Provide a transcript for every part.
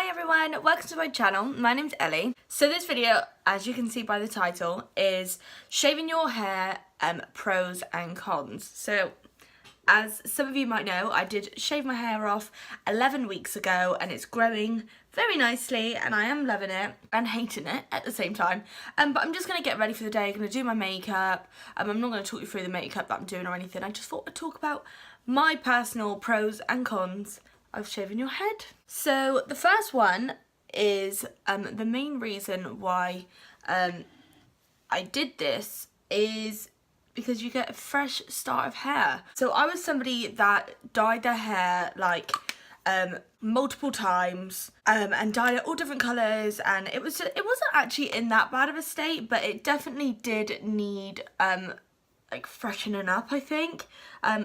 Hi everyone, welcome to my channel. My name's Ellie. So this video, as you can see by the title, is shaving your hair, pros and cons. So as some of you might know, I did shave my hair off 11 weeks ago and it's growing very nicely and I am loving it and hating it at the same time. But I'm just going to get ready for the day. I'm going to do my makeup. I'm not going to talk you through the makeup that I'm doing or anything. I just thought I'd talk about my personal pros and cons of shaving your head. So the first one is the main reason why I did this is because you get a fresh start of hair. So I was somebody that dyed their hair like multiple times and dyed it all different colours, and it wasn't actually in that bad of a state, but it definitely did need like freshening up, I think.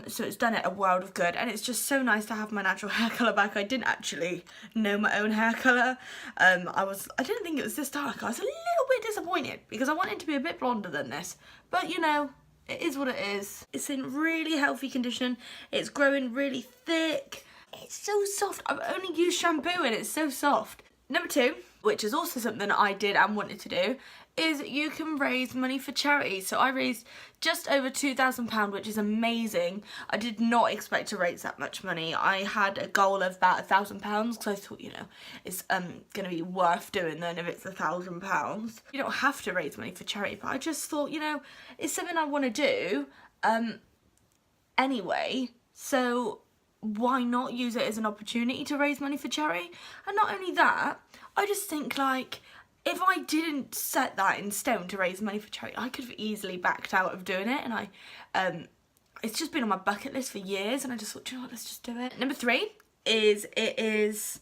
So it's done it a world of good, and it's just so nice to have my natural hair colour back. I didn't actually know my own hair colour. I didn't think it was this dark. I was a little bit disappointed because I wanted to be a bit blonder than this, but you know, it is what it is. It's in really healthy condition. It's growing really thick. It's so soft. I've only used shampoo and it's so soft. Number two, which is also something I did and wanted to do, is you can raise money for charity. So I raised just over £2,000, which is amazing. I did not expect to raise that much money. I had a goal of about £1,000 because I thought, you know, it's gonna be worth doing then if it's £1,000. You don't have to raise money for charity, but I just thought, you know, it's something I want to do anyway. So why not use it as an opportunity to raise money for charity? And not only that, I just think like, if I didn't set that in stone to raise money for charity, I could have easily backed out of doing it. And it's just been on my bucket list for years, and I just thought, do you know what, let's just do it. Number three is it is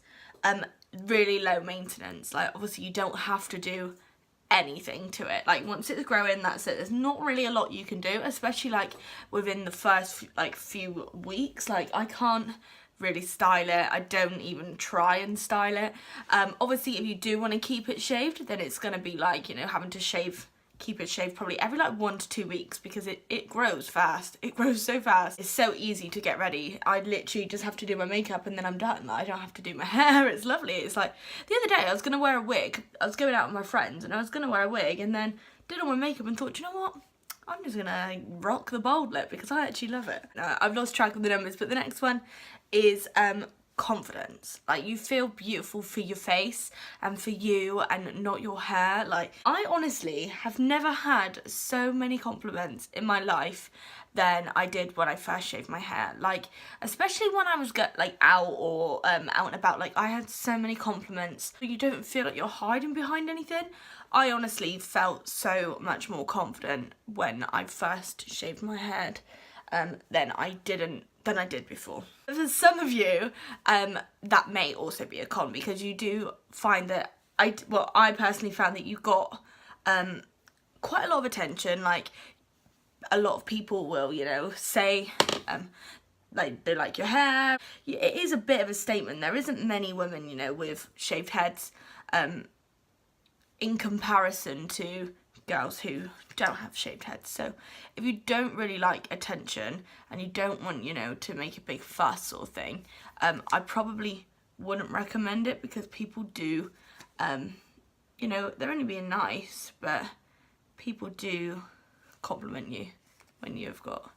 really low maintenance. Like obviously you don't have to do anything to it. Like once it's growing, that's it. There's not really a lot you can do, especially like within the first like few weeks. Like I can't really style it. I don't even try and style it. Obviously if you do want to keep it shaved, then it's going to be like, you know, having to keep it shaved probably every like 1 to 2 weeks because it grows fast. It grows so fast. It's so easy to get ready. I literally just have to do my makeup and then I'm done. Like, I don't have to do my hair. It's lovely. It's like the other day I was going to wear a wig. I was going out with my friends and I was going to wear a wig and then did all my makeup and thought, do you know what? I'm just gonna rock the bold lip because I actually love it. I've lost track of the numbers, but the next one is confidence. Like you feel beautiful for your face and for you and not your hair. Like I honestly have never had so many compliments in my life than I did when I first shaved my hair. Like especially when I was out or out and about, like I had so many compliments. You don't feel like you're hiding behind anything. I honestly felt so much more confident when I first shaved my head than I did before. For some of you, that may also be a con because you do find that I personally found that you got quite a lot of attention. Like a lot of people will, you know, say like they like your hair. It is a bit of a statement. There isn't many women, you know, with shaved heads in comparison to girls who don't have shaved heads. So if you don't really like attention and you don't want, you know, to make a big fuss or thing, I probably wouldn't recommend it because people do, you know, they're only being nice, but people do compliment you when you've got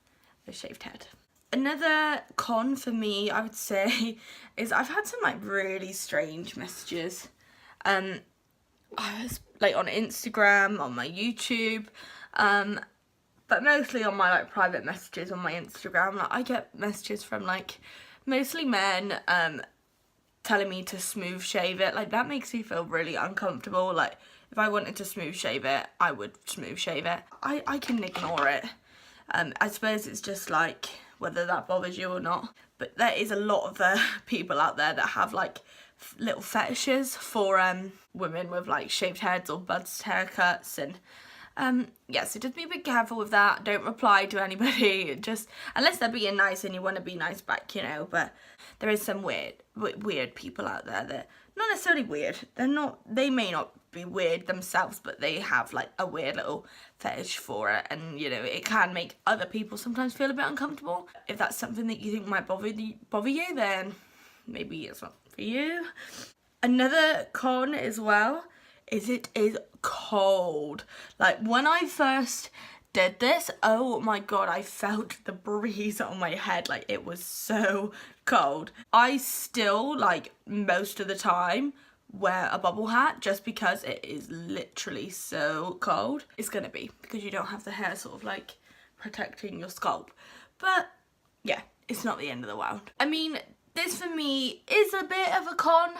a shaved head. Another con for me, I would say, is I've had some like really strange messages. I was like on Instagram, on my YouTube, but mostly on my like private messages on my Instagram. Like I get messages from like mostly men telling me to smooth shave it. Like that makes me feel really uncomfortable. Like if I wanted to smooth shave it, I would smooth shave it. I can ignore it. I suppose it's just like whether that bothers you or not. But there is a lot of people out there that have like little fetishes for women with like shaved heads or buzzed haircuts, and yeah, so just be a bit careful with that. Don't reply to anybody, just unless they're being nice and you want to be nice back, you know. But there is some weird people out there that not necessarily weird. They may not be weird themselves, but they have like a weird little fetish for it, and you know, it can make other people sometimes feel a bit uncomfortable. If that's something that you think might bother you, then maybe it's not for you. Another con as well is it is cold. Like when I first did this, oh my god, I felt the breeze on my head. Like it was so cold. I still, like most of the time, wear a bubble hat just because it is literally so cold. It's gonna be because you don't have the hair sort of like protecting your scalp. But yeah, it's not the end of the world. I mean, this for me is a bit of a con,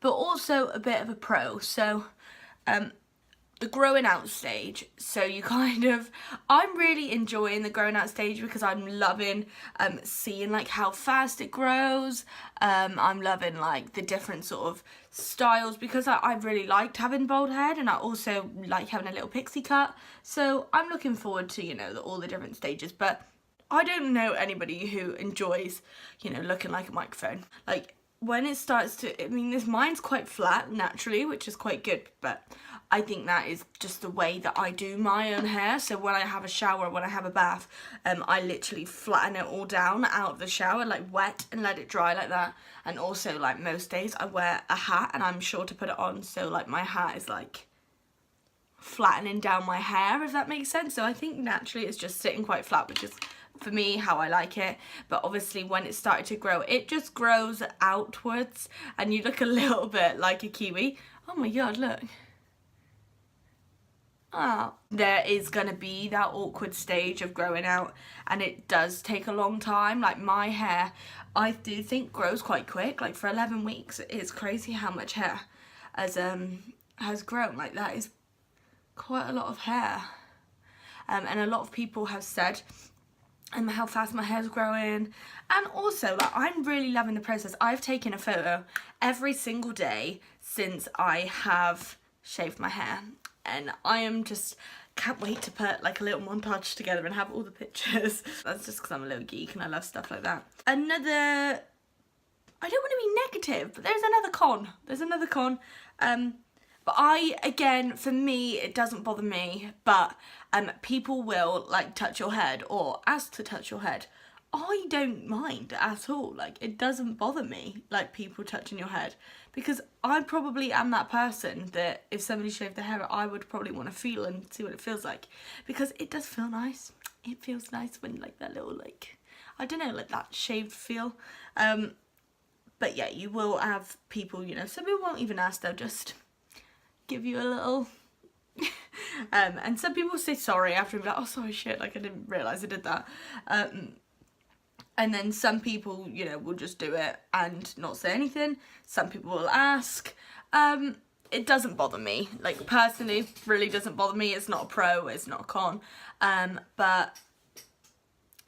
but also a bit of a pro. So the growing out stage, so you kind of, I'm really enjoying the growing out stage because I'm loving seeing like how fast it grows. I'm loving like the different sort of styles because I've really liked having bald head, and I also like having a little pixie cut, so I'm looking forward to, you know, all the different stages. But I don't know anybody who enjoys, you know, looking like a microphone. Like when it starts to, I mean, this mine's quite flat naturally, which is quite good, but I think that is just the way that I do my own hair. So when I have a shower, when I have a bath, I literally flatten it all down out of the shower, like wet, and let it dry like that. And also, like most days, I wear a hat and I'm sure to put it on, so like my hat is like flattening down my hair, if that makes sense. So I think naturally it's just sitting quite flat, which is for me how I like it. But obviously when it started to grow, it just grows outwards and you look a little bit like a kiwi. Oh my god, look. Ah, there is gonna be that awkward stage of growing out, and it does take a long time. Like my hair, I do think grows quite quick. Like for 11 weeks, it's crazy how much hair has grown. Like that is quite a lot of hair. And a lot of people have said how fast my hair's growing, and also like I'm really loving the process. I've taken a photo every single day since I have shaved my hair, and I am just can't wait to put like a little montage together and have all the pictures. That's just because I'm a little geek and I love stuff like that. Another, I don't want to be negative, but there's another con. But again, for me, it doesn't bother me, but people will like touch your head or ask to touch your head. I don't mind at all. Like, it doesn't bother me, like people touching your head, because I probably am that person that if somebody shaved their hair, I would probably want to feel and see what it feels like, because it does feel nice. It feels nice when like that little, like, I don't know, like that shaved feel. But yeah, you will have people, you know, some people won't even ask, they'll just give you a little and some people say sorry after, like, oh sorry, shit, like I didn't realise I did that. And then some people, you know, will just do it and not say anything. Some people will ask. It doesn't bother me. Like, personally, really doesn't bother me. It's not a pro, it's not a con. But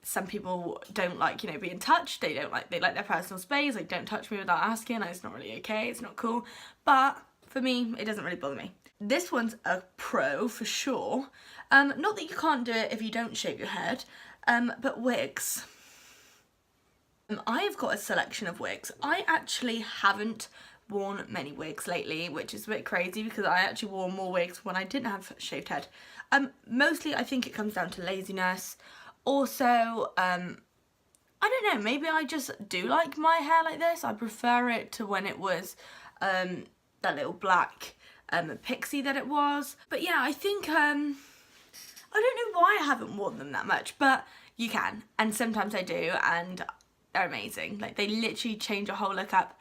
some people don't like, you know, being touched. They like their personal space. Like, don't touch me without asking. Like, it's not really okay. It's not cool. But for me, it doesn't really bother me. This one's a pro for sure. Not that you can't do it if you don't shave your head, but wigs. I've got a selection of wigs. I actually haven't worn many wigs lately, which is a bit crazy because I actually wore more wigs when I didn't have shaved head. Mostly I think it comes down to laziness. Also, I don't know, maybe I just do like my hair like this. I prefer it to when it was that little black pixie that it was. But yeah, I think, I don't know why I haven't worn them that much, but you can. And sometimes I do, and they're amazing. Like, they literally change your whole look up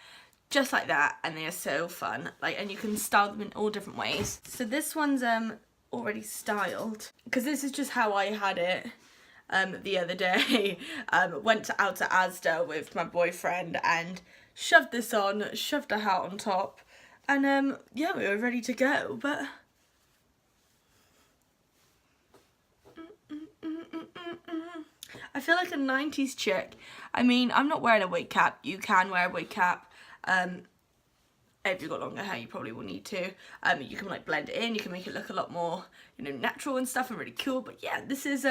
just like that, and they are so fun. Like, and you can style them in all different ways. So this one's already styled, because this is just how I had it the other day. Went out to Asda with my boyfriend and shoved this on, shoved a hat on top, and yeah, we were ready to go. But I feel like a 90s chick. I mean, I'm not wearing a wig cap. You can wear a wig cap. If you've got longer hair, you probably will need to. You can like blend it in. You can make it look a lot more, you know, natural and stuff and really cool. But yeah, this is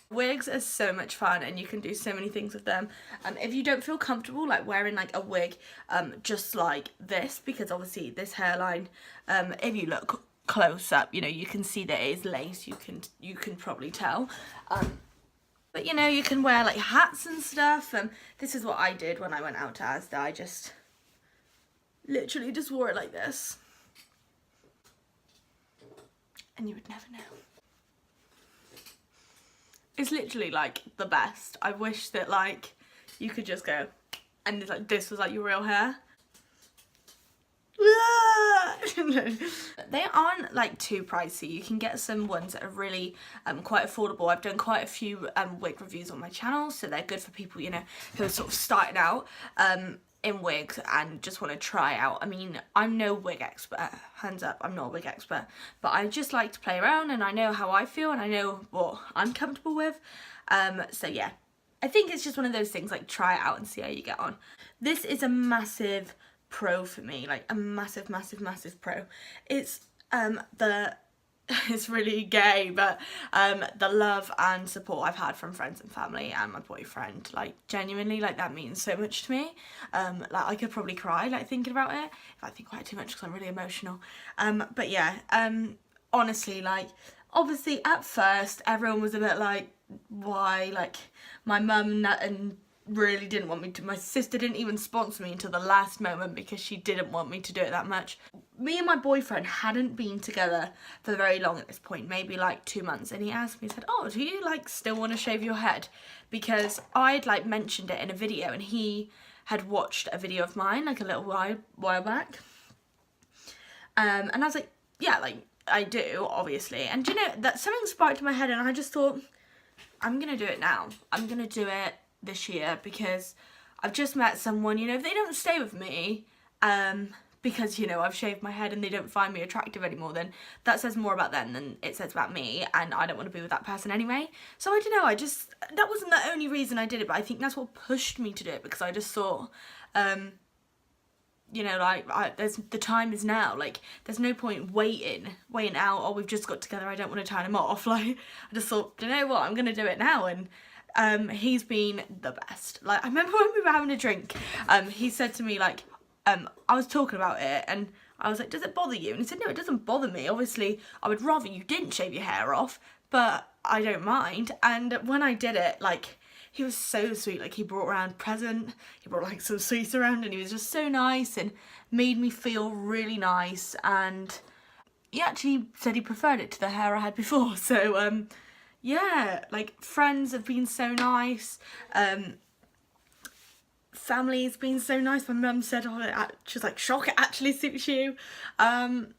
wigs are so much fun, and you can do so many things with them. If you don't feel comfortable like wearing like a wig just like this, because obviously this hairline, if you look close up, you know, you can see that it is lace. You can probably tell. But you know, you can wear like hats and stuff. This is what I did when I went out to Asda. I just literally just wore it like this. And you would never know. It's literally like the best. I wish that like you could just go and it's like this was like your real hair. They aren't like too pricey. You can get some ones that are really quite affordable. I've done quite a few wig reviews on my channel, so they're good for people, you know, who are sort of starting out in wigs and just want to try out. I mean, I'm no wig expert, hands up, I'm not a wig expert, but I just like to play around and I know how I feel and I know what I'm comfortable with. So yeah, I think it's just one of those things, like try it out and see how you get on. This is a massive pro for me, like a massive pro. It's it's really gay, but the love and support I've had from friends and family and my boyfriend, like genuinely, like that means so much to me. Like I could probably cry like thinking about it if I think about it too much because I'm really emotional. But yeah, honestly, like obviously at first everyone was a bit like, why? Like my mum and really didn't want me to. My sister didn't even sponsor me until the last moment because she didn't want me to do it that much. Me and my boyfriend hadn't been together for very long at this point, maybe like 2 months, and he asked me, he said, oh, do you like still want to shave your head? Because I'd like mentioned it in a video and he had watched a video of mine like a little while back, and I was like, yeah, like I do, obviously. And you know, that something sparked in my head and I just thought, I'm gonna do it now. I'm gonna do it this year because I've just met someone, you know, if they don't stay with me because, you know, I've shaved my head and they don't find me attractive anymore, then that says more about them than it says about me, and I don't want to be with that person anyway. So I don't know, that wasn't the only reason I did it, but I think that's what pushed me to do it, because I just thought, you know, like the time is now. Like there's no point waiting out, oh we've just got together, I don't want to turn him off. Like I just thought, you know what, I'm gonna do it now. And he's been the best. Like I remember when we were having a drink, he said to me like, I was talking about it and I was like, does it bother you? And he said, no, it doesn't bother me. Obviously I would rather you didn't shave your hair off, but I don't mind. And when I did it, like he was so sweet. Like he brought around a present, he brought like some sweets around, and he was just so nice and made me feel really nice. And he actually said he preferred it to the hair I had before. So yeah, like friends have been so nice, family's been so nice. My mum said, oh, she was like, shock, it actually suits you. And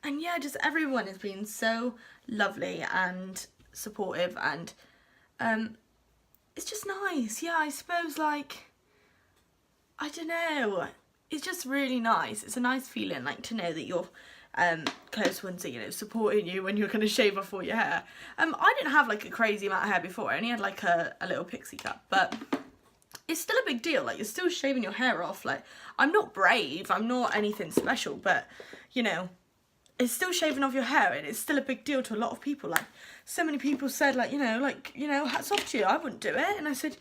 yeah, just everyone has been so lovely and supportive, and it's just nice. Yeah, I suppose, like, I don't know, it's just really nice. It's a nice feeling, like, to know that your close ones are, you know, supporting you when you're going to shave off all your hair. I didn't have like a crazy amount of hair before. I only had like a little pixie cut, but it's still a big deal. Like you're still shaving your hair off. Like I'm not brave, I'm not anything special, but you know, it's still shaving off your hair, and it's still a big deal to a lot of people. Like so many people said, like, you know, hats off to you, I wouldn't do it. And I said,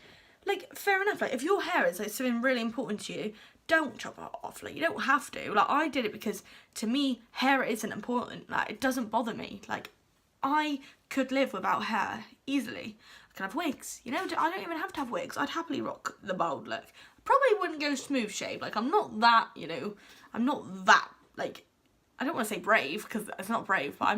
like, fair enough. Like if your hair is like something really important to you, don't chop it off. Like you don't have to. Like I did it because to me hair isn't important. Like it doesn't bother me. Like I could live without hair easily. I can have wigs, you know, I don't even have to have wigs. I'd happily rock the bald look. I probably wouldn't go smooth shave. Like I'm not that, you know, I'm not that, like, I don't want to say brave because it's not brave, but I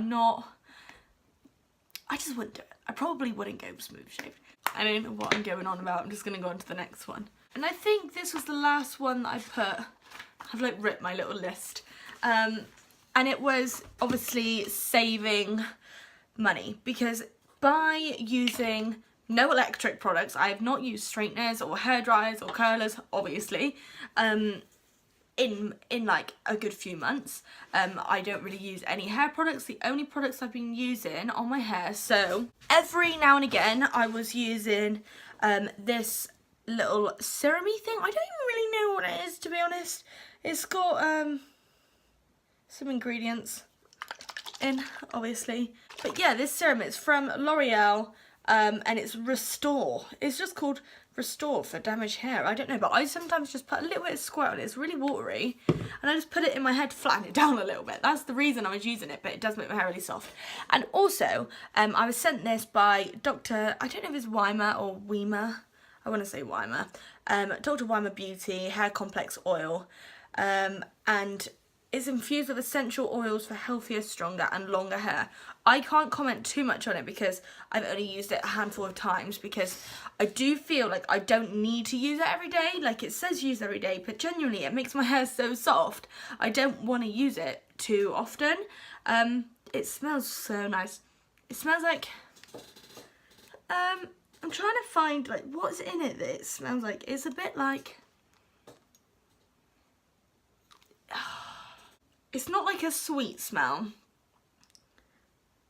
just wouldn't do it. I probably wouldn't go smooth shaved. I don't know what I'm going on about. I'm just going to go on to the next one. And I think this was the last one that I put. I've like ripped my little list. And it was obviously saving money, because by using no electric products, I have not used straighteners or hair dryers or curlers, obviously, in like a good few months. I don't really use any hair products. The only products I've been using on my hair, so every now and again I was using this little serum-y thing. I don't even really know what it is, to be honest. It's got some ingredients in, obviously, but yeah, this serum is from L'Oreal, and it's Restore. It's just called Restore for damaged hair. I don't know, but I sometimes just put a little bit of squirt on it. It's really watery, and I just put it in my hair to flatten it down a little bit. That's the reason I was using it, but it does make my hair really soft. And also, I was sent this by Dr. I don't know if it's Weimer or Weimer. I want to say Weimer. Dr. Weimer Beauty Hair Complex Oil. and it's infused with essential oils for healthier, stronger and longer hair. I can't comment too much on it because I've only used it a handful of times, because I do feel like I don't need to use it every day. Like, it says use every day, but genuinely it makes my hair so soft I don't want to use it too often. It smells so nice. It smells like, I'm trying to find like what's in it that it smells like. It's a bit like, it's not like a sweet smell.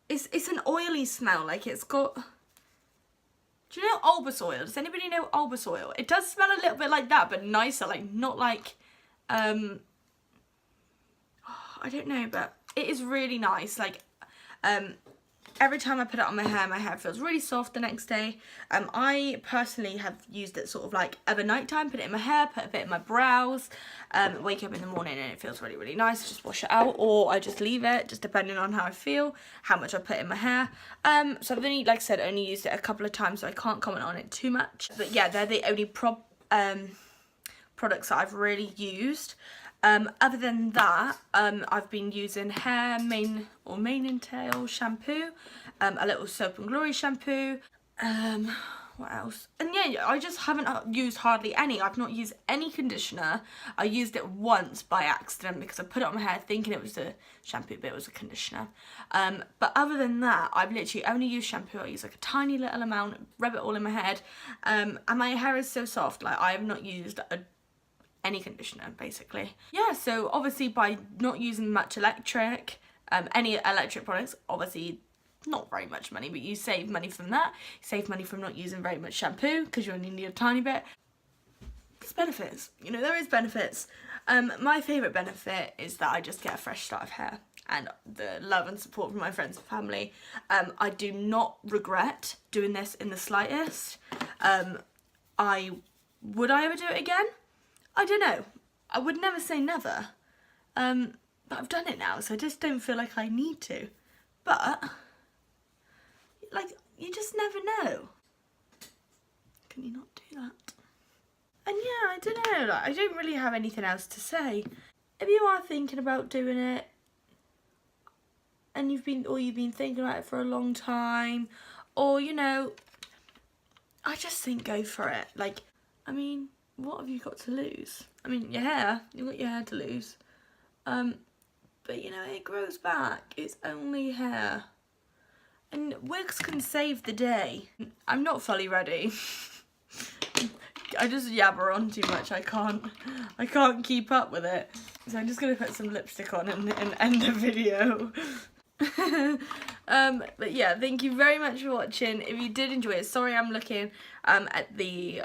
It's an oily smell. Like, it's got, do you know Albus oil? Does anybody know Albus oil? It does smell a little bit like that, but nicer. Like, not like, I don't know, but it is really nice. Like, every time I put it on my hair feels really soft the next day. I personally have used it sort of like over night time, put it in my hair, put a bit in my brows, wake up in the morning and it feels really, really nice. Just wash it out, or I just leave it, just depending on how I feel, how much I put in my hair. So I've only, like I said, only used it a couple of times, so I can't comment on it too much. But yeah, they're the only products that I've really used. Other than that, I've been using mane and tail shampoo, a little Soap and Glory shampoo, what else? And yeah, I just haven't used hardly any. I've not used any conditioner. I used it once by accident because I put it on my hair thinking it was a shampoo, but it was a conditioner. But other than that, I've literally only used shampoo. I use like a tiny little amount, rub it all in my head, and my hair is so soft. Like, I have not used any conditioner, basically. Yeah, so obviously by not using much any electric products, obviously not very much money, but you save money from that. You save money from not using very much shampoo because you only need a tiny bit. There's benefits, you know, there is benefits. My favourite benefit is that I just get a fresh start of hair and the love and support from my friends and family. I do not regret doing this in the slightest. Would I ever do it again? I don't know. I would never say never. But I've done it now, so I just don't feel like I need to. But, like, you just never know. Can you not do that? And yeah, I don't know. Like, I don't really have anything else to say. If you are thinking about doing it, and you've been thinking about it for a long time, or, you know, I just think go for it. Like, I mean, what have you got to lose? I mean, your hair. You've got your hair to lose. But, you know, it grows back. It's only hair. And wigs can save the day. I'm not fully ready. I just yabber on too much. I can't keep up with it. So I'm just going to put some lipstick on and end the video. But yeah, thank you very much for watching. If you did enjoy it, sorry I'm looking at the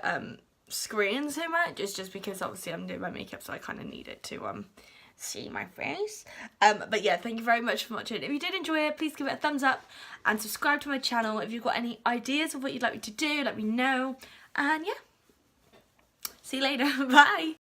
screen so much. It's just because obviously I'm doing my makeup, so I kind of need it to see my face. But yeah, thank you very much for watching. If you did enjoy it, please give it a thumbs up and subscribe to my channel. If you've got any ideas of what you'd like me to do, let me know. And yeah, see you later. Bye.